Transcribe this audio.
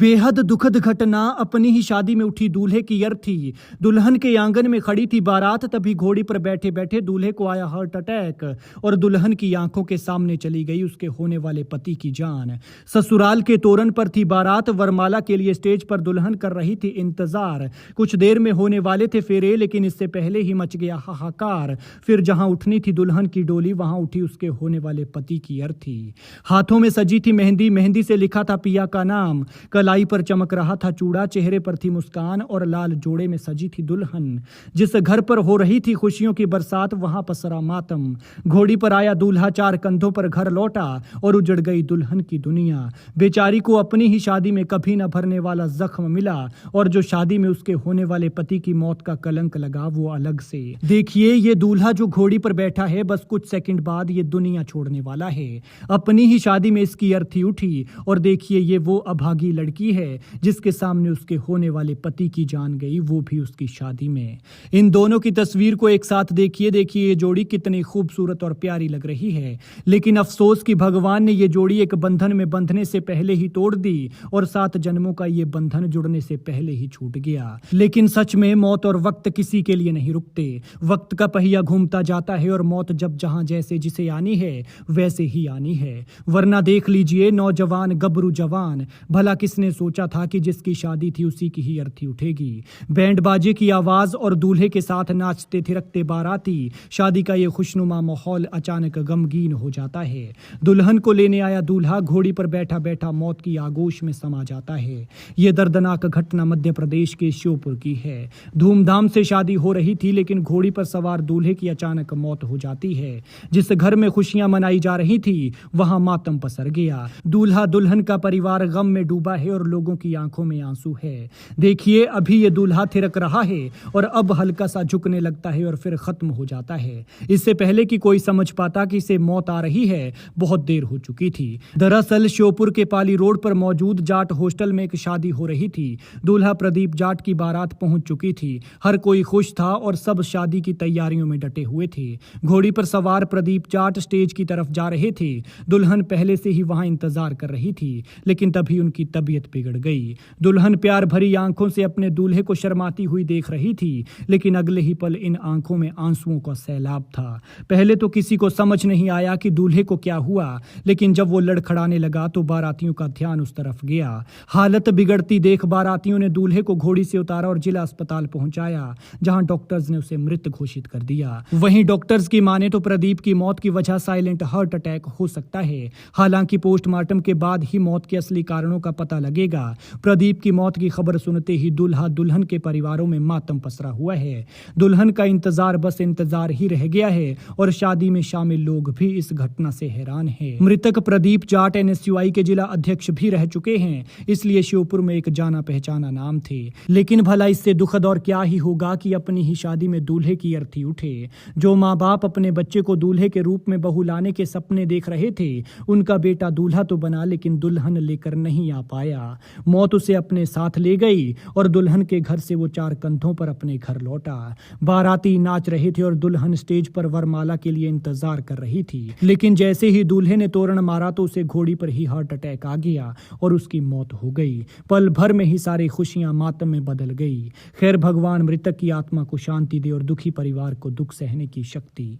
बेहद दुखद घटना अपनी ही शादी में उठी दूल्हे की अर्थी। दुल्हन के आंगन में खड़ी थी बारात, तभी घोड़ी पर बैठे बैठे दूल्हे को आया हार्ट अटैक और दुल्हन की आंखों के सामने चली गई उसके होने वाले पति की जान। ससुराल के तोरण पर थी बारात, वरमाला के लिए स्टेज पर दुल्हन कर रही थी इंतजार। कुछ देर में होने वाले थे फेरे, लेकिन इससे पहले ही मच गया हाहाकार। फिर जहां उठनी थी दुल्हन की डोली, वहां उठी उसके होने वाले पति की अर्थी। हाथों में सजी थी मेहंदी, मेहंदी से लिखा था पिया का नाम। कलाई पर चमक रहा था चूड़ा, चेहरे पर थी मुस्कान और लाल जोड़े में सजी थी दुल्हन। जिस घर पर हो रही थी खुशियों की बरसात, वहां पसरा मातम। घोड़ी पर आया दूल्हा, चार कंधों पर घर लौटा और उजड़ गई दुल्हन की दुनिया। बेचारी को अपनी ही शादी में कभी न भरने वाला जख्म मिला, और जो शादी में उसके होने वाले पति की मौत का कलंक लगा वो अलग से। देखिए ये दूल्हा जो घोड़ी पर बैठा है, बस कुछ सेकंड बाद ये दुनिया छोड़ने वाला है। अपनी ही शादी में इसकी अर्थी उठी, और देखिए ये वो अभागी लड़की है जिसके सामने उसके होने वाले पति की जान गई, वो भी उसकी शादी में। इन दोनों की तस्वीर को एक साथ देखिए ये जोड़ी कितनी खूबसूरत और प्यारी लग रही है। लेकिन अफसोस कि भगवान ने ये जोड़ी एक बंधन में बंधने से पहले ही तोड़ दी, और 7 जन्मों का ये बंधन जुड़ने से पहले ही छूट गया। लेकिन सच में मौत और वक्त किसी के लिए नहीं रुकते। वक्त का पहिया घूमता जाता है, और मौत जब जहां जैसे जिसे आनी है वैसे ही आनी है। वरना देख लीजिए नौजवान गबरू जवान, भला किसने सोचा था कि जिसकी शादी थी उसी की ही अर्थी उठेगी। बैंड बाजे की आवाज और दूल्हे के साथ नाचते थिरकते बाराती, शादी का ये खुशनुमा माहौल अचानक गमगीन हो जाता है। दुल्हन को लेने आया दूल्हा घोड़ी पर बैठा बैठा मौत की आगोश में समा जाता है। ये दर्दनाक घटना मध्य प्रदेश के श्योपुर की है। धूमधाम से शादी हो रही थी, लेकिन घोड़ी पर सवार दूल्हे की अचानक मौत हो जाती है। जिस घर में खुशियां मनाई जा रही थी वहां मातम पसर गया। दूल्हा दुल्हन का परिवार गम में डूबा है और लोगों की आंखों में आंसू है। देखिए अभी ये दूल्हा थिरक रहा है और अब हल्का सा झुकने लगता है और फिर खत्म हो जाता है। इससे पहले कि कोई समझ पाता कि इसे मौत आ रही है, बहुत देर हो चुकी थी। दरअसल श्योपुर के पाली रोड पर मौजूद जाट हॉस्टल में एक शादी हो रही थी। दूल्हा प्रदीप जाट की बारात पहुंच चुकी थी। हर कोई खुश था और सब शादी की तैयारियों में डटे हुए थे। घोड़ी पर सवार प्रदीप जाट स्टेज की तरफ जा रहे थे। दुल्हन पहले से ही वहां इंतजार कर रही थी, लेकिन तभी उनकी तबीयत बिगड़ गई। दुल्हन प्यार भरी आंखों से अपने दूल्हे को शर्माती हुई देख रही थी, लेकिन अगले ही पल इन आंखों में आंसुओं का सैलाब था। पहले तो किसी को समझ नहीं आया कि दूल्हे को क्या हुआ, लेकिन जब वो लड़खड़ाने लगा तो बारातियों का ध्यान उस तरफ गया। हालत बिगड़ती देख बारातियों ने दूल्हे को घोड़ी से उतारा और जिला अस्पताल पहुंचाया, जहां डॉक्टर्स ने उसे मृत घोषित कर दिया। वहीं डॉक्टर्स की माने तो प्रदीप की मौत की वजह साइलेंट हार्ट अटैक हो सकता है। हालांकि पोस्टमार्टम के बाद ही मौत के असली कारणों का पता लगेगा। प्रदीप की मौत की खबर सुनते ही दूल्हा दुल्हन के परिवारों में मातम पसरा हुआ है। दुल्हन का इंतजार बस इंतजार ही रह गया है, और शादी में शामिल लोग भी इस घटना से हैरान हैं। मृतक प्रदीप जाट NSUI के जिला अध्यक्ष भी रह चुके हैं, इसलिए श्योपुर में एक जाना पहचाना नाम थे। लेकिन भला इससे दुखद और क्या ही होगा कि अपनी ही शादी में दूल्हे की अर्थी उठे। जो माँ बाप अपने बच्चे को दूल्हे के रूप में बहू लाने के सपने देख रहे थे, उनका बेटा दूल्हा तो बना, लेकिन दुल्हन लेकर नहीं आ पाया। मौत उसे अपने साथ ले गई और दुल्हन के घर से वो 4 कंधों पर अपने घर लौटा। बाराती नाच रहे थे और दुल्हन स्टेज पर वरमाला के लिए इंतजार कर रही थी, लेकिन जैसे ही दूल्हे ने तोरण मारा तो उसे घोड़ी पर ही हार्ट अटैक आ गया और उसकी मौत हो गई। पल भर में ही सारी खुशियां मातम में बदल गई। खैर भगवान मृतक की आत्मा को शांति दे और दुखी परिवार को दुख सहने की शक्ति